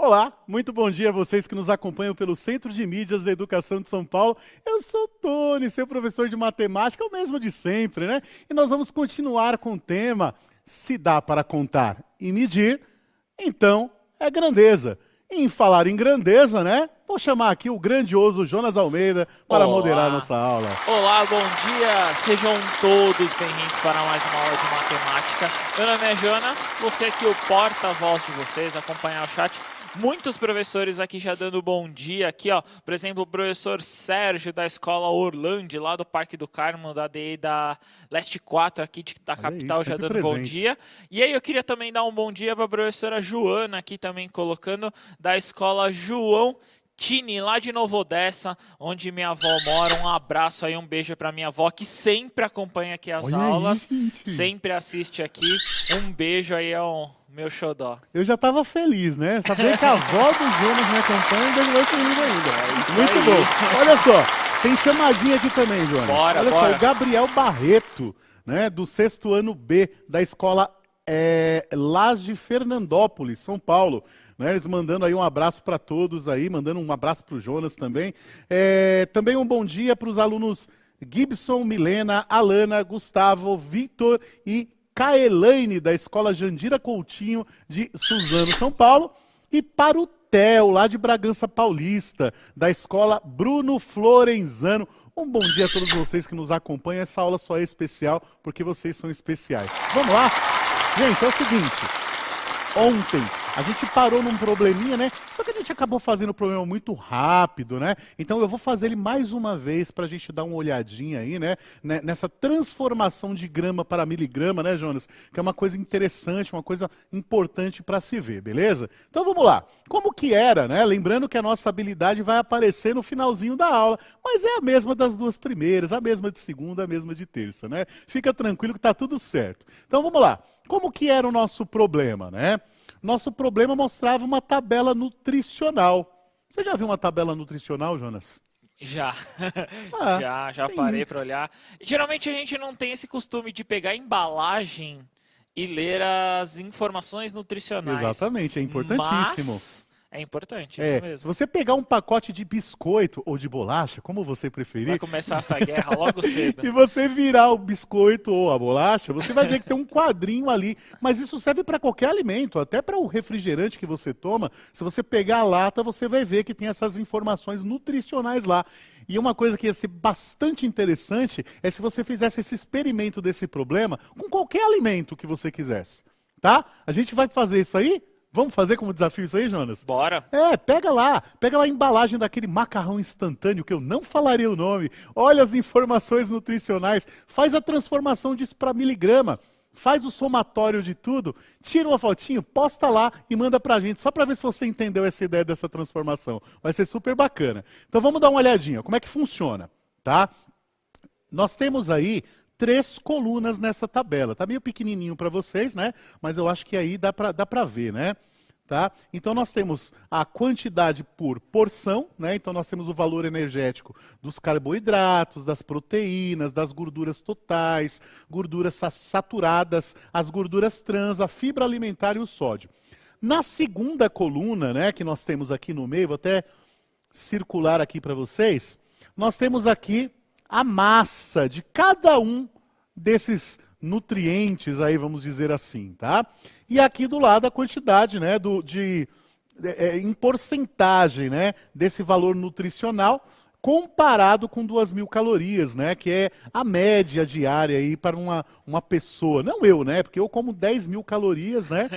Olá, muito bom dia a vocês que nos acompanham pelo Centro de Mídias da Educação de São Paulo. Eu sou o Tony, seu professor de matemática, o mesmo de sempre, né? E nós vamos continuar com o tema Se dá para contar e medir, então é grandeza. E em falar em grandeza, né? Vou chamar aqui o grandioso Jonas Almeida para moderar nossa aula. Olá, bom dia! Sejam todos bem-vindos para mais uma aula de matemática. Meu nome é Jonas, você aqui o porta-voz de vocês, acompanhar o chat. Muitos professores aqui já dando bom dia aqui, ó. Por exemplo, o professor Sérgio da Escola Orlando, lá do Parque do Carmo, da DI da Leste 4, aqui da capital, aí, já dando presente. bom dia. E aí eu queria também dar um bom dia para a professora Joana, aqui também colocando, da Escola João Tini, lá de Nova Odessa, onde minha avó mora. Um abraço aí, um beijo para minha avó, que sempre acompanha aqui as aulas, sempre assiste aqui. Um beijo aí ao meu xodó. Eu já estava feliz, né? Saber que a avó do Jonas me acompanha e deixa mais feliz ainda. Muito aí. bom. Olha só, tem chamadinha aqui também, Jonas. Bora. Só, o Gabriel Barreto, né, do 6º ano B, da escola Las de Fernandópolis, São Paulo. Né, eles mandando aí um abraço para todos aí, mandando um abraço para o Jonas também. Também um bom dia para os alunos Gibson, Milena, Alana, Gustavo, Victor e Kaelaine, da Escola Jandira Coutinho, de Suzano, São Paulo. E para o Theo, lá de Bragança Paulista, da Escola Bruno Florenzano. Um bom dia a todos vocês que nos acompanham. Essa aula só é especial porque vocês são especiais. Vamos lá? Gente, é o seguinte. Ontem a gente parou num probleminha, né? Só que a gente acabou fazendo o problema muito rápido, né? Então eu vou fazer ele mais uma vez para a gente dar uma olhadinha aí, né? Nessa transformação de grama para miligrama, né, Jonas? Que é uma coisa interessante, uma coisa importante para se ver, beleza? Então vamos lá. Como que era, né? Lembrando que a nossa habilidade vai aparecer no finalzinho da aula, mas é a mesma das duas primeiras, a mesma de segunda, a mesma de terça, né? Fica tranquilo que tá tudo certo. Então vamos lá. Como que era o nosso problema, né? Nosso problema mostrava uma tabela nutricional. Você já viu uma tabela nutricional, Jonas? Já. Já sim. parei para olhar. Geralmente a gente não tem esse costume de pegar a embalagem e ler as informações nutricionais. Exatamente, é importantíssimo. Mas é importante, isso mesmo. Se você pegar um pacote de biscoito ou de bolacha, como você preferir... Vai começar essa guerra logo cedo. E você virar o biscoito ou a bolacha, você vai ver que tem um quadrinho ali. Mas isso serve para qualquer alimento, até para o refrigerante que você toma. Se você pegar a lata, você vai ver que tem essas informações nutricionais lá. E uma coisa que ia ser bastante interessante é se você fizesse esse experimento desse problema com qualquer alimento que você quisesse. Tá? A gente vai fazer isso aí? Vamos fazer como desafio isso aí, Jonas? Bora. Pega lá a embalagem daquele macarrão instantâneo, que eu não falarei o nome. Olha as informações nutricionais, faz a transformação disso para miligrama, faz o somatório de tudo, tira uma fotinho, posta lá e manda pra gente, só para ver se você entendeu essa ideia dessa transformação. Vai ser super bacana. Então vamos dar uma olhadinha, como é que funciona, tá? Nós temos aí 3 colunas nessa tabela. Tá meio pequenininho para vocês, né? Mas eu acho que aí dá para ver, né? Tá? Então nós temos a quantidade por porção, né? Então nós temos o valor energético dos carboidratos, das proteínas, das gorduras totais, gorduras saturadas, as gorduras trans, a fibra alimentar e o sódio. Na segunda coluna, né, que nós temos aqui no meio, vou até circular aqui para vocês, nós temos aqui a massa de cada um desses nutrientes aí, vamos dizer assim, tá? E aqui do lado a quantidade, né, em porcentagem, né, desse valor nutricional comparado com 2.000 calorias, né, que é a média diária aí para uma pessoa. Não eu, né, porque eu como 10.000 calorias, né,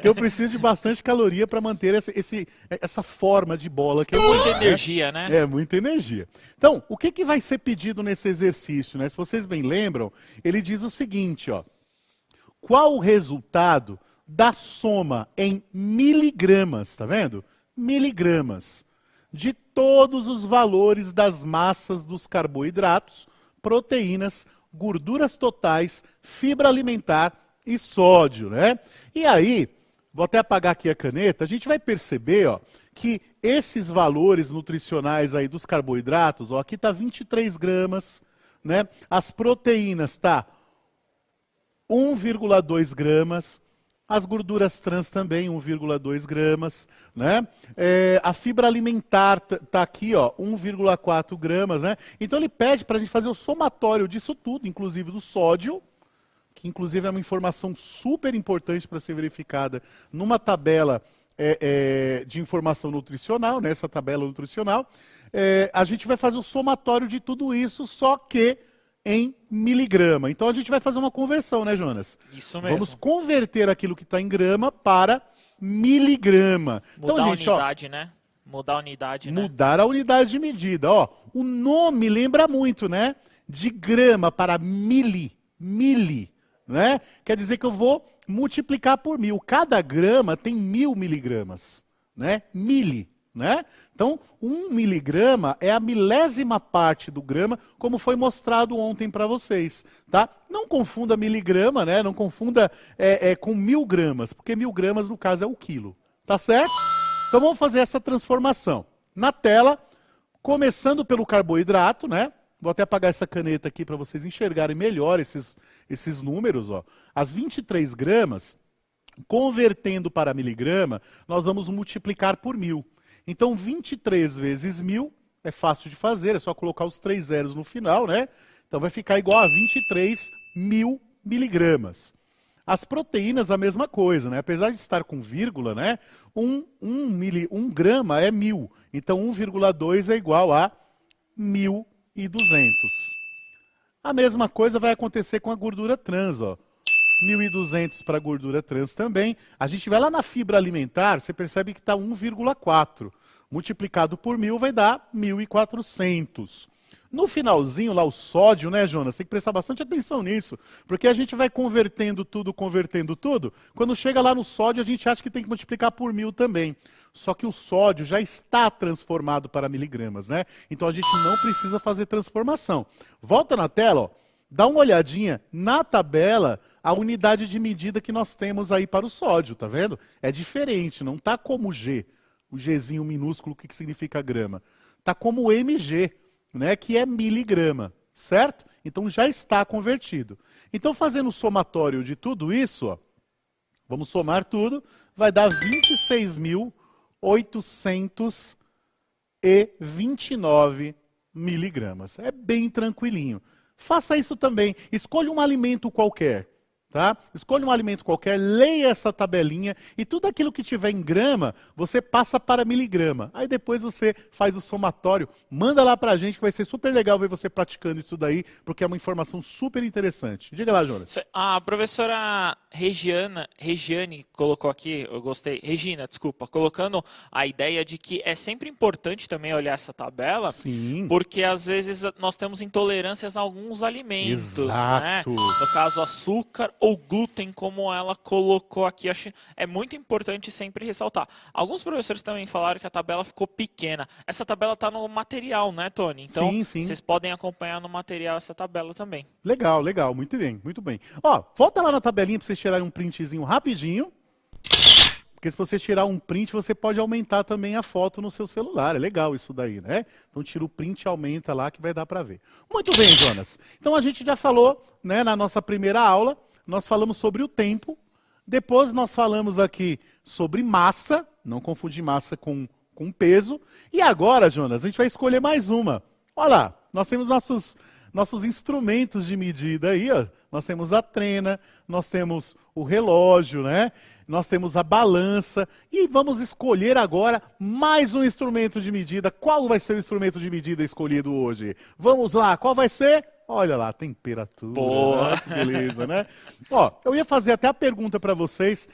eu preciso de bastante caloria para manter essa forma de bola. Que muita energia, né? É, muita energia. Então, o que vai ser pedido nesse exercício, né? Se vocês bem lembram, ele diz o seguinte, ó. Qual o resultado da soma em miligramas, tá vendo? Miligramas. De todos os valores das massas dos carboidratos, proteínas, gorduras totais, fibra alimentar e sódio, né? E aí, vou até apagar aqui a caneta, a gente vai perceber, ó, que esses valores nutricionais aí dos carboidratos, ó, aqui está 23 gramas, né? As proteínas tá 1,2 gramas, As gorduras trans também, 1,2 gramas, né? A fibra alimentar tá aqui, ó, 1,4 gramas, né? Então ele pede para a gente fazer o somatório disso tudo, inclusive do sódio, que inclusive é uma informação super importante para ser verificada numa tabela de informação nutricional, né? Essa tabela nutricional. A gente vai fazer o somatório de tudo isso, só que em miligrama. Então a gente vai fazer uma conversão, né, Jonas? Isso mesmo. Vamos converter aquilo que está em grama para miligrama. Mudar Então, a gente, unidade, né? Mudar a unidade, né? mudar a unidade de medida. Ó, o nome lembra muito, né? De grama para mili, né? Quer dizer que eu vou multiplicar por 1000. Cada grama tem 1000 miligramas, né? Né? Então, 1 miligrama é a milésima parte do grama, como foi mostrado ontem para vocês, tá? Não confunda miligrama, né? Não confunda com 1000 gramas, porque 1000 gramas, no caso, é o quilo, tá certo? Então, vamos fazer essa transformação. Na tela, começando pelo carboidrato, né? Vou até apagar essa caneta aqui para vocês enxergarem melhor esses números, ó. As 23 gramas, convertendo para miligrama, nós vamos multiplicar por 1000. Então, 23 vezes 1000 é fácil de fazer, é só colocar os 3 zeros no final, né? Então, vai ficar igual a 23.000 miligramas. As proteínas, a mesma coisa, né? Apesar de estar com vírgula, né? 1 grama é 1000. Então, 1,2 é igual a 1.200. A mesma coisa vai acontecer com a gordura trans, ó. 1.200 para a gordura trans também. A gente vai lá na fibra alimentar, você percebe que está 1,4. Multiplicado por 1000 vai dar 1.400. No finalzinho lá o sódio, né, Jonas? Tem que prestar bastante atenção nisso, porque a gente vai convertendo tudo. Quando chega lá no sódio, a gente acha que tem que multiplicar por 1000 também. Só que o sódio já está transformado para miligramas, né? Então a gente não precisa fazer transformação. Volta na tela, ó. Dá uma olhadinha na tabela, a unidade de medida que nós temos aí para o sódio, tá vendo? É diferente, não está como G, o Gzinho minúsculo, que significa grama. Está como mg, né, que é miligrama, certo? Então já está convertido. Então fazendo o somatório de tudo isso, ó, vamos somar tudo, vai dar 26.829 miligramas. É bem tranquilinho. Faça isso também. Escolha um alimento qualquer, tá? Escolha um alimento qualquer, leia essa tabelinha e tudo aquilo que tiver em grama, você passa para miligrama. Aí depois você faz o somatório, manda lá pra gente que vai ser super legal ver você praticando isso daí, porque é uma informação super interessante. Diga lá, Jonas. A professora Regiane colocou aqui, eu gostei, Regina, desculpa, colocando a ideia de que é sempre importante também olhar essa tabela, Sim. Porque às vezes nós temos intolerâncias a alguns alimentos, Exato. né? No caso, açúcar ou glúten, como ela colocou aqui. Acho é muito importante sempre ressaltar. Alguns professores também falaram que a tabela ficou pequena. Essa tabela está no material, né, Tony? Então, sim. Vocês podem acompanhar no material essa tabela também. Legal, legal, muito bem, muito bem. Ó, volta lá na tabelinha para vocês tirarem um printzinho rapidinho. Porque se você tirar um print, você pode aumentar também a foto no seu celular. É legal isso daí, né? Então tira o print e aumenta lá que vai dar para ver. Muito bem, Jonas. Então a gente já falou, né, na nossa primeira aula, nós falamos sobre o tempo. Depois nós falamos aqui sobre massa, não confundir massa com peso. E agora, Jonas, a gente vai escolher mais uma. Olha lá, nós temos nossos instrumentos de medida aí, ó. Nós temos a trena, nós temos o relógio, né? Nós temos a balança e vamos escolher agora mais um instrumento de medida. Qual vai ser o instrumento de medida escolhido hoje? Vamos lá, qual vai ser? Olha lá, temperatura. Boa. Que beleza, né? Ó, eu ia fazer até a pergunta para vocês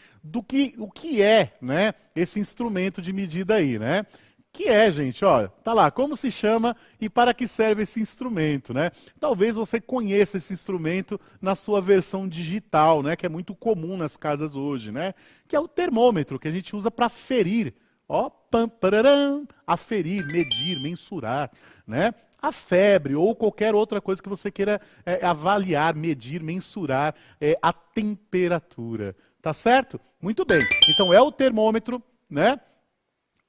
o que é, né, esse instrumento de medida aí, né? Que é, gente, ó, tá lá, como se chama e para que serve esse instrumento, né? Talvez você conheça esse instrumento na sua versão digital, né? Que é muito comum nas casas hoje, né? Que é o termômetro, que a gente usa para ferir, ó, pam, pararam, aferir, medir, mensurar, né? A febre ou qualquer outra coisa que você queira avaliar, medir, mensurar, a temperatura, tá certo? Muito bem, então é o termômetro, né?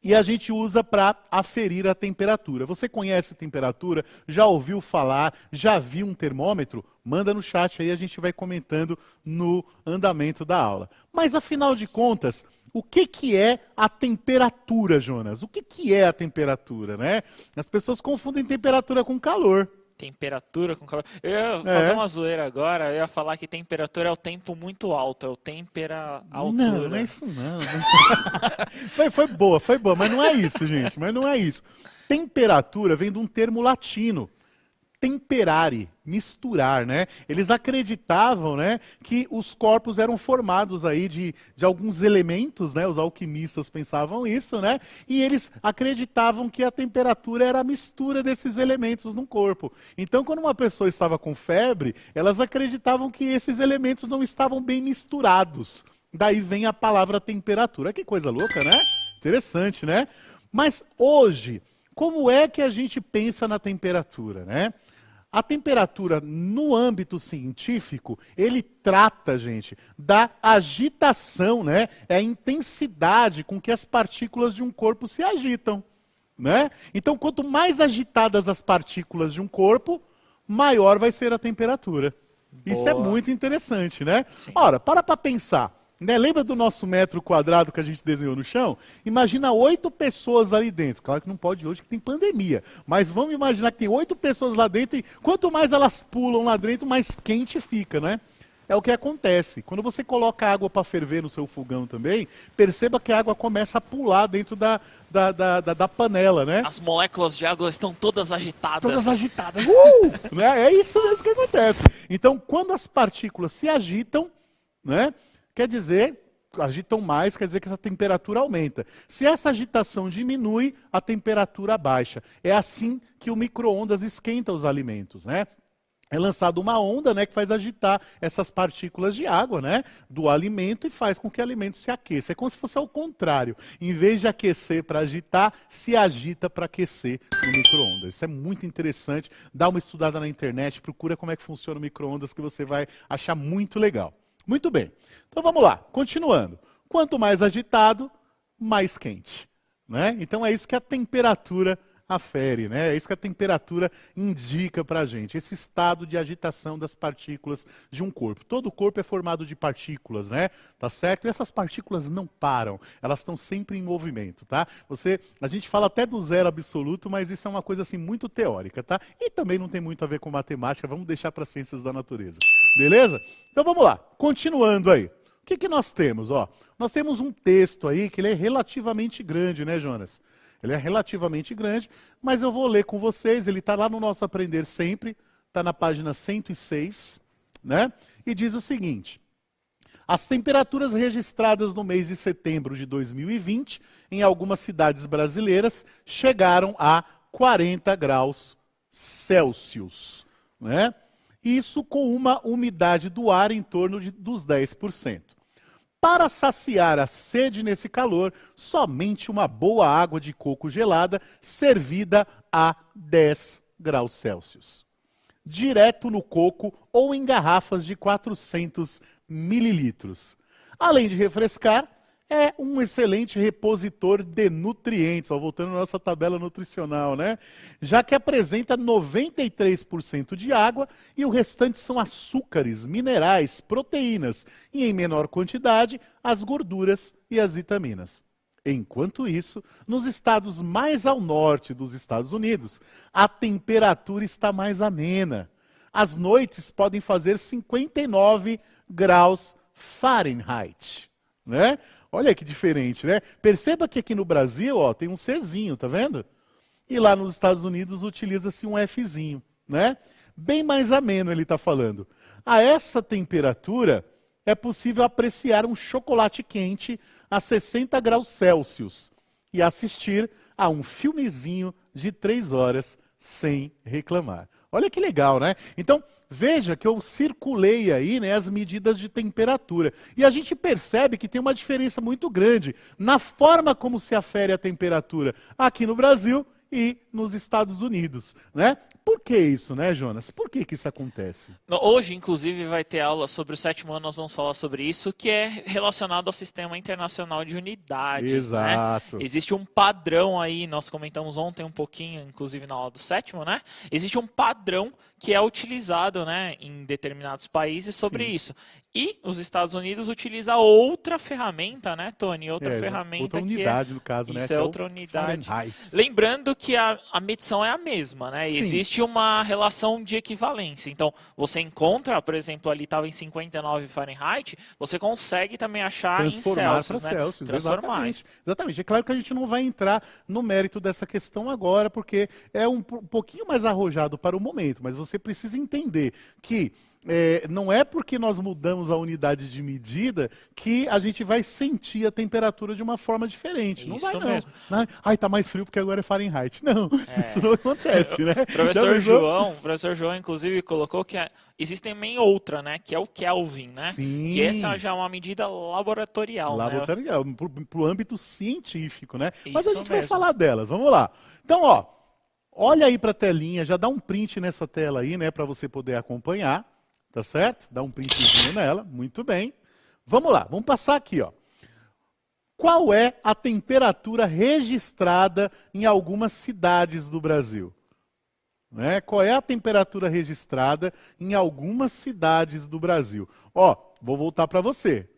e a gente usa para aferir a temperatura. Você conhece temperatura? Já ouviu falar? Já viu um termômetro? Manda no chat aí, a gente vai comentando no andamento da aula. Mas afinal de contas, o que é a temperatura, Jonas? O que é a temperatura, né? As pessoas confundem temperatura com calor. Temperatura com calor. Eu ia fazer uma zoeira agora, eu ia falar que temperatura é o tempo muito alto, é o altura. Não, não é isso não. Foi boa, mas não é isso, gente, mas não é isso. Temperatura vem de um termo latino, temperare, misturar, né? Eles acreditavam, né, que os corpos eram formados aí de alguns elementos, né? Os alquimistas pensavam isso, né? E eles acreditavam que a temperatura era a mistura desses elementos no corpo. Então, quando uma pessoa estava com febre, elas acreditavam que esses elementos não estavam bem misturados. Daí vem a palavra temperatura. Que coisa louca, né? Interessante, né? Mas hoje, como é que a gente pensa na temperatura, né? A temperatura, no âmbito científico, ele trata, gente, da agitação, né? É a intensidade com que as partículas de um corpo se agitam, né? Então, quanto mais agitadas as partículas de um corpo, maior vai ser a temperatura. Boa. Isso é muito interessante, né? Sim. Ora, para pensar. Né? Lembra do nosso metro quadrado que a gente desenhou no chão? Imagina 8 pessoas ali dentro. Claro que não pode hoje que tem pandemia. Mas vamos imaginar que tem 8 pessoas lá dentro e quanto mais elas pulam lá dentro, mais quente fica, né? É o que acontece. Quando você coloca água para ferver no seu fogão também, perceba que a água começa a pular dentro da panela, né? As moléculas de água estão todas agitadas. Todas agitadas. Né? É isso mesmo que acontece. Então, quando as partículas se agitam, né? Quer dizer, agitam mais, quer dizer que essa temperatura aumenta. Se essa agitação diminui, a temperatura baixa. É assim que o micro-ondas esquenta os alimentos, né? É lançada uma onda, né, que faz agitar essas partículas de água, né, do alimento e faz com que o alimento se aqueça. É como se fosse ao contrário. Em vez de aquecer para agitar, se agita para aquecer no micro-ondas. Isso é muito interessante. Dá uma estudada na internet, procura como é que funciona o micro-ondas que você vai achar muito legal. Muito bem. Então vamos lá, continuando. Quanto mais agitado, mais quente, né? Então é isso que a temperatura afere, né? É isso que a temperatura indica para a gente, esse estado de agitação das partículas de um corpo. Todo corpo é formado de partículas, né? Tá certo? E essas partículas não param, elas estão sempre em movimento, tá? A gente fala até do zero absoluto, mas isso é uma coisa assim muito teórica, tá? E também não tem muito a ver com matemática, vamos deixar para ciências da natureza. Beleza? Então vamos lá, continuando aí. O que nós temos? Ó, nós temos um texto aí que ele é relativamente grande, né, Jonas? Ele é relativamente grande, mas eu vou ler com vocês, ele está lá no nosso Aprender Sempre, está na página 106, né? E diz o seguinte: as temperaturas registradas no mês de setembro de 2020 em algumas cidades brasileiras chegaram a 40 graus Celsius, né? Isso com uma umidade do ar em torno dos 10%. Para saciar a sede nesse calor, somente uma boa água de coco gelada servida a 10 graus Celsius. Direto no coco ou em garrafas de 400 mililitros. Além de refrescar, é um excelente repositor de nutrientes, ó, voltando à nossa tabela nutricional, né? Já que apresenta 93% de água e o restante são açúcares, minerais, proteínas e, em menor quantidade, as gorduras e as vitaminas. Enquanto isso, nos estados mais ao norte dos Estados Unidos, a temperatura está mais amena. As noites podem fazer 59 graus Fahrenheit, né? Olha que diferente, né? Perceba que aqui no Brasil, ó, tem um Czinho, tá vendo? E lá nos Estados Unidos utiliza-se um Fzinho, né? Bem mais ameno ele está falando. A essa temperatura é possível apreciar um chocolate quente a 60 graus Celsius e assistir a um filmezinho de 3 horas sem reclamar. Olha que legal, né? Então, veja que eu circulei aí, né, as medidas de temperatura. E a gente percebe que tem uma diferença muito grande na forma como se afere a temperatura aqui no Brasil e nos Estados Unidos, né? Por que isso, né, Jonas? Por que isso acontece? Hoje, inclusive, vai ter aula sobre o 7º ano, nós vamos falar sobre isso, que é relacionado ao Sistema Internacional de Unidades, né? Exato. Existe um padrão aí, nós comentamos ontem um pouquinho, inclusive na aula do 7º, né? Existe um padrão que é utilizado, né, em determinados países sobre Sim. isso. E os Estados Unidos utiliza outra ferramenta, né, Tony? Outra ferramenta outra que unidade, no caso, né? isso Que é o outra unidade. Fahrenheit. Lembrando que a medição é a mesma, né? Sim. Existe uma relação de equivalência. Então, você encontra, por exemplo, ali estava em 59 Fahrenheit, você consegue também achar em Transformar Celsius, para né? Celsius, Transformar. exatamente. Exatamente. É claro que a gente não vai entrar no mérito dessa questão agora, porque é um pouquinho mais arrojado para o momento, mas você precisa entender que não é porque nós mudamos a unidade de medida que a gente vai sentir a temperatura de uma forma diferente. Não Isso vai, não. mesmo. Ai, tá mais frio porque agora é Fahrenheit. Não, isso não acontece, né? O professor João, inclusive, colocou que existe também outra, né? Que é o Kelvin, né? Sim. Que essa já é uma medida laboratorial, Laboratorial, né? para o âmbito científico, né? Mas a Isso gente vai mesmo. falar delas, vamos lá. Então, ó, olha aí para a telinha, já dá um print nessa tela aí, né? Para você poder acompanhar. Tá certo? Dá um printzinho nela, muito bem. Vamos lá, vamos passar aqui, ó. Qual é a temperatura registrada em algumas cidades do Brasil? Né? Qual é a temperatura registrada em algumas cidades do Brasil? Ó, vou voltar para você.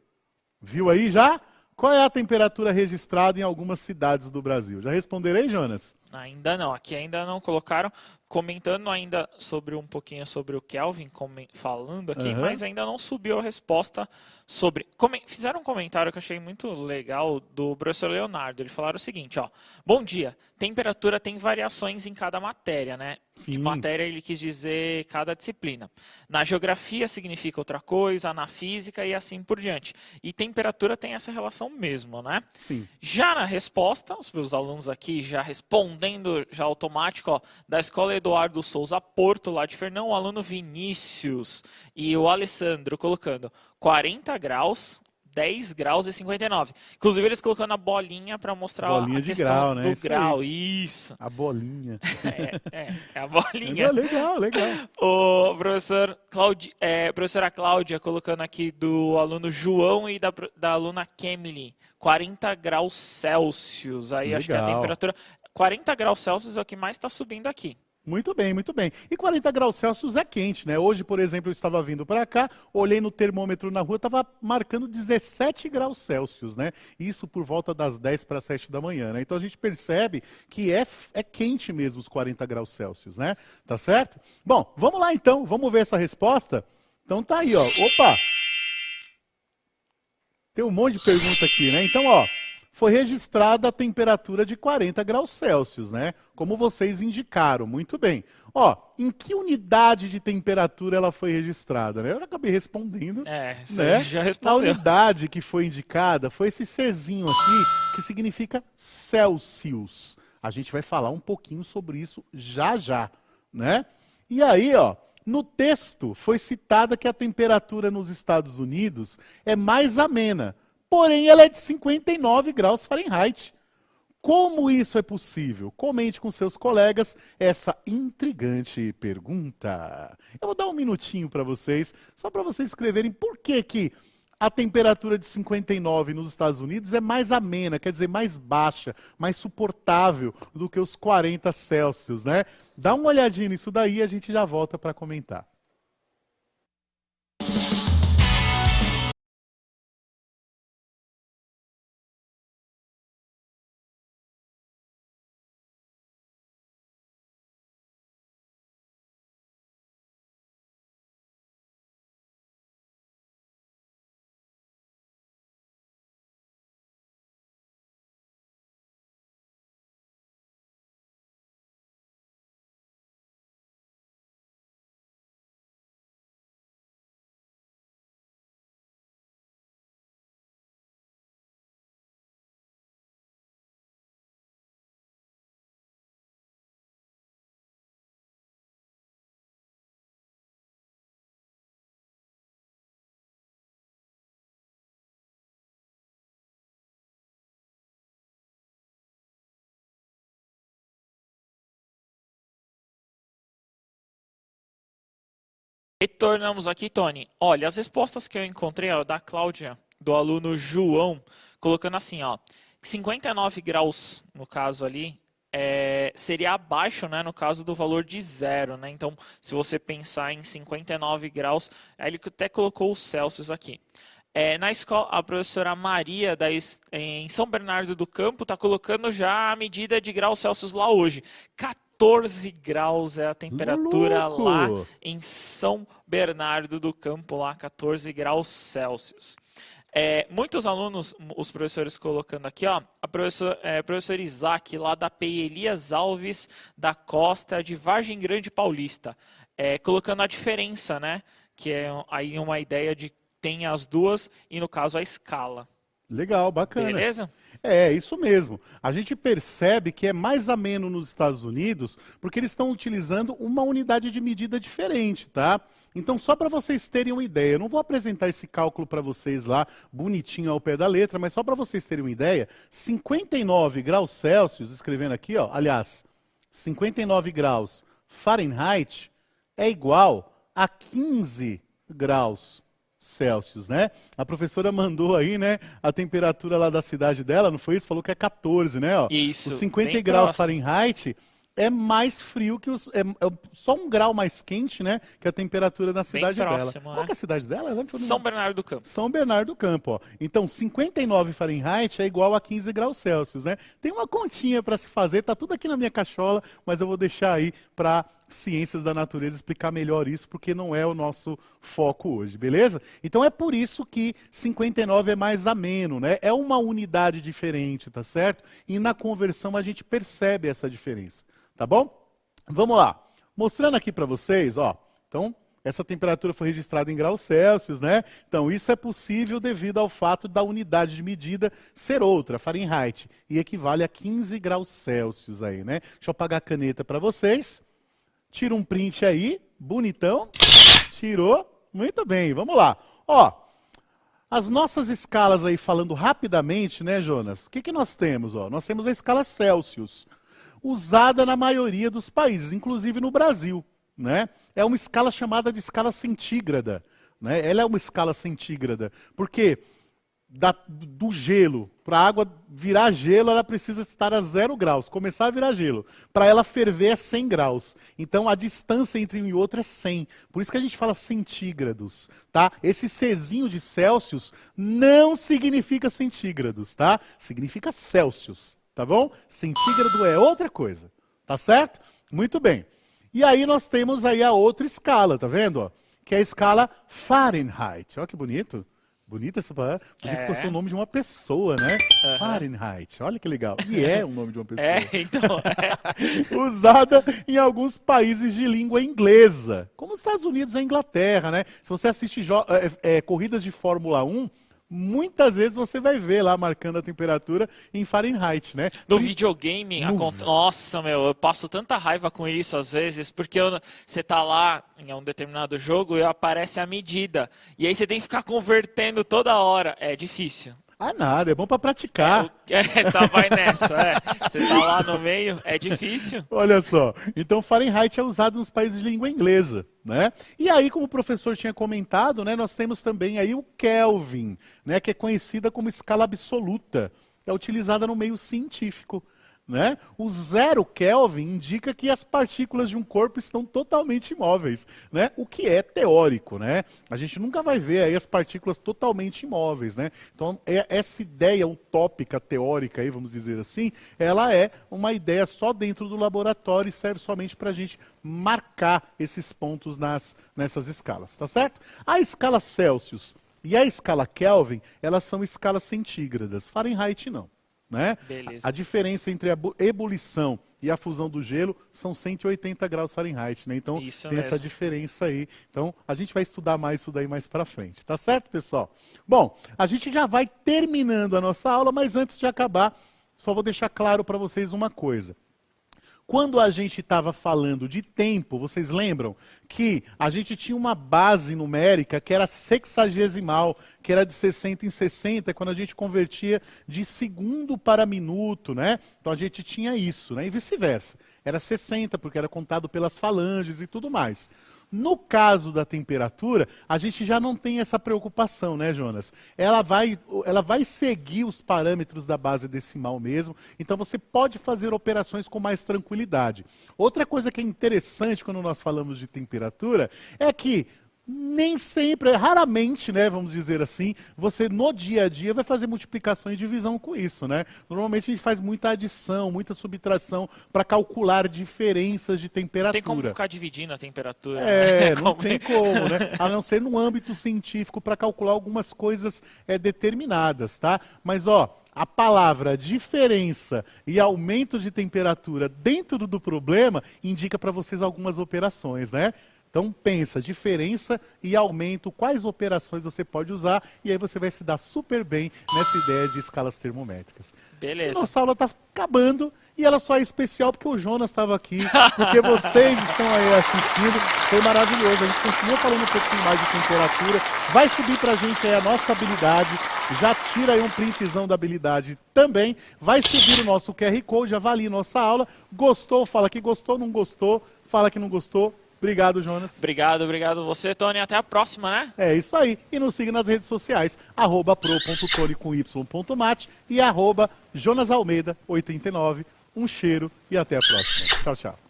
Viu aí já? Qual é a temperatura registrada em algumas cidades do Brasil? Já responderei, Jonas? Ainda não, aqui ainda não colocaram, comentando ainda sobre um pouquinho sobre o Kelvin, falando aqui, mas ainda não subiu a resposta sobre... Fizeram um comentário que eu achei muito legal do professor Leonardo, ele falaram o seguinte, ó, bom dia, temperatura tem variações em cada matéria, né? Sim. De matéria ele quis dizer cada disciplina. Na geografia significa outra coisa, na física e assim por diante. E temperatura tem essa relação mesmo, né? Sim. Já na resposta, os alunos aqui já respondendo já automático, ó, da Escola Eduardo Souza Porto, lá de Fernão, o aluno Vinícius e o Alessandro colocando 40 graus, 10 graus e 59. Inclusive eles colocando a bolinha para mostrar bolinha a de questão grau, né? do Isso grau. aí. Isso. A bolinha. É a bolinha. Legal, legal. O professora Cláudia colocando aqui do aluno João e da aluna Kemily, 40 graus Celsius. Aí legal. Acho que a temperatura... 40 graus Celsius é o que mais está subindo aqui. Muito bem, muito bem. E 40 graus Celsius é quente, né? Hoje, por exemplo, eu estava vindo para cá, olhei no termômetro na rua, estava marcando 17 graus Celsius, né? Isso por volta das 10 para 7 da manhã, né? Então a gente percebe que é quente mesmo os 40 graus Celsius, né? Tá certo? Bom, vamos lá então, vamos ver essa resposta? Então tá aí, ó. Opa! Tem um monte de pergunta aqui, né? Então, ó, foi registrada a temperatura de 40 graus Celsius, né? Como vocês indicaram, muito bem. Ó, em que unidade de temperatura ela foi registrada, né? Eu acabei respondendo, você já respondeu. A unidade que foi indicada foi esse Czinho aqui, que significa Celsius. A gente vai falar um pouquinho sobre isso já, né? E aí, ó, no texto foi citada que a temperatura nos Estados Unidos é mais amena, porém ela é de 59 graus Fahrenheit. Como isso é possível? Comente com seus colegas essa intrigante pergunta. Eu vou dar um minutinho para vocês, só para vocês escreverem por que a temperatura de 59 nos Estados Unidos é mais amena, quer dizer, mais baixa, mais suportável do que os 40 Celsius, né? Dá uma olhadinha nisso daí e a gente já volta para comentar. Retornamos aqui, Tony. Olha, as respostas que eu encontrei, ó, da Cláudia, do aluno João, colocando assim, ó, 59 graus, no caso ali, seria abaixo, né, no caso do valor de zero, né? Então, se você pensar em 59 graus, aí ele até colocou os Celsius aqui. Na escola, a professora Maria, em São Bernardo do Campo, está colocando já a medida de graus Celsius lá hoje. 14 graus é a temperatura lá em São Bernardo do Campo, lá 14 graus Celsius. Muitos alunos, os professores colocando aqui, ó, professor Isaac, lá da PEI Elias Alves da Costa, de Vargem Grande Paulista, colocando a diferença, né, que é aí uma ideia de tem as duas e, no caso, a escala. Legal, bacana. Beleza? É, isso mesmo. A gente percebe que é mais ameno nos Estados Unidos porque eles estão utilizando uma unidade de medida diferente, tá? Então, só para vocês terem uma ideia, eu não vou apresentar esse cálculo para vocês lá, bonitinho ao pé da letra, mas só para vocês terem uma ideia, 59 graus Celsius, escrevendo aqui, ó, aliás, 59 graus Fahrenheit é igual a 15 graus Celsius, né? A professora mandou aí, né, a temperatura lá da cidade dela, não foi isso? Falou que é 14, né? Ó. Isso. Os 50 graus Fahrenheit é mais frio que os... É só um grau mais quente, né, que a temperatura da cidade dela. Qual que é a cidade dela? São Bernardo do Campo. São Bernardo do Campo, ó. Então, 59 Fahrenheit é igual a 15 graus Celsius, né? Tem uma continha para se fazer, tá tudo aqui na minha cachola, mas eu vou deixar aí para ciências da natureza explicar melhor isso, porque não é o nosso foco hoje, beleza? Então é por isso que 59 é mais ameno, né? É uma unidade diferente, tá certo? E na conversão a gente percebe essa diferença, tá bom? Vamos lá. Mostrando aqui para vocês, ó. Então, essa temperatura foi registrada em graus Celsius, né? Então, isso é possível devido ao fato da unidade de medida ser outra, Fahrenheit, e equivale a 15 graus Celsius aí, né? Deixa eu apagar a caneta para vocês. Tira um print aí, bonitão. Tirou, muito bem, vamos lá. Ó, as nossas escalas aí, falando rapidamente, né, Jonas? O que que nós temos? Ó? Nós temos a escala Celsius, usada na maioria dos países, inclusive no Brasil, né? É uma escala chamada de escala centígrada, né? Ela é uma escala centígrada, porque do gelo, para a água virar gelo, ela precisa estar a 0 graus, começar a virar gelo. Para ela ferver é 100 graus. Então a distância entre um e outro é 100. Por isso que a gente fala centígrados, tá? Esse Czinho de Celsius não significa centígrados, tá? Significa Celsius, tá bom? Centígrado é outra coisa, tá certo? Muito bem. E aí nós temos aí a outra escala, tá vendo? Ó? Que é a escala Fahrenheit. Olha que bonito. Bonita essa palavra. Podia que fosse o nome de uma pessoa, né? Fahrenheit. Olha que legal. E é o nome de uma pessoa. Então. Usada em alguns países de língua inglesa, como os Estados Unidos e a Inglaterra, né? Se você assiste corridas de Fórmula 1, muitas vezes você vai ver lá marcando a temperatura em Fahrenheit, né? No videogame, nossa, meu, eu passo tanta raiva com isso às vezes, porque você tá lá em um determinado jogo e aparece a medida. E aí você tem que ficar convertendo toda hora. É difícil. Ah, nada, é bom para praticar. Vai nessa, Você tá lá no meio, é difícil. Olha só, então Fahrenheit é usado nos países de língua inglesa, né? E aí, como o professor tinha comentado, né, nós temos também aí o Kelvin, né, que é conhecida como escala absoluta, é utilizada no meio científico, né? O 0 Kelvin indica que as partículas de um corpo estão totalmente imóveis, né? O que é teórico, né? A gente nunca vai ver aí as partículas totalmente imóveis, né? Então, essa ideia utópica, teórica, aí, vamos dizer assim, ela é uma ideia só dentro do laboratório e serve somente para a gente marcar esses pontos nessas escalas, tá certo? A escala Celsius e a escala Kelvin, elas são escalas centígradas, Fahrenheit não. Né? A diferença entre a ebulição e a fusão do gelo são 180 graus Fahrenheit, né? Então isso tem mesmo. essa diferença aí. Então a gente vai estudar mais isso daí mais para frente, tá certo, pessoal? Bom, a gente já vai terminando a nossa aula, mas antes de acabar, só vou deixar claro para vocês uma coisa. Quando a gente estava falando de tempo, vocês lembram que a gente tinha uma base numérica que era sexagesimal, que era de 60 em 60, quando a gente convertia de segundo para minuto, né? Então a gente tinha isso, né? E vice-versa. Era 60, porque era contado pelas falanges e tudo mais. No caso da temperatura, a gente já não tem essa preocupação, né, Jonas? Ela vai seguir os parâmetros da base decimal mesmo, então você pode fazer operações com mais tranquilidade. Outra coisa que é interessante quando nós falamos de temperatura é que nem sempre, raramente, né, vamos dizer assim, você no dia a dia vai fazer multiplicação e divisão com isso, né? Normalmente a gente faz muita adição, muita subtração para calcular diferenças de temperatura. Tem como ficar dividindo a temperatura? Não tem como, né? A não ser no âmbito científico para calcular algumas coisas determinadas, tá? Mas, a palavra diferença e aumento de temperatura dentro do problema indica para vocês algumas operações, né? Então pensa, diferença e aumento, quais operações você pode usar, e aí você vai se dar super bem nessa ideia de escalas termométricas. Beleza. E nossa aula está acabando e ela só é especial porque o Jonas estava aqui, porque vocês estão aí assistindo, foi maravilhoso. A gente continua falando um pouquinho mais de temperatura, vai subir pra gente aí a nossa habilidade, já tira aí um printzão da habilidade também, vai subir o nosso QR Code, avalie nossa aula, gostou, fala que gostou, não gostou, fala que não gostou. Obrigado, Jonas. Obrigado você, Tony. Até a próxima, né? É isso aí. E nos siga nas redes sociais, @pro.tony_y.mate e @jonasalmeida89. Um cheiro e até a próxima. Tchau, tchau.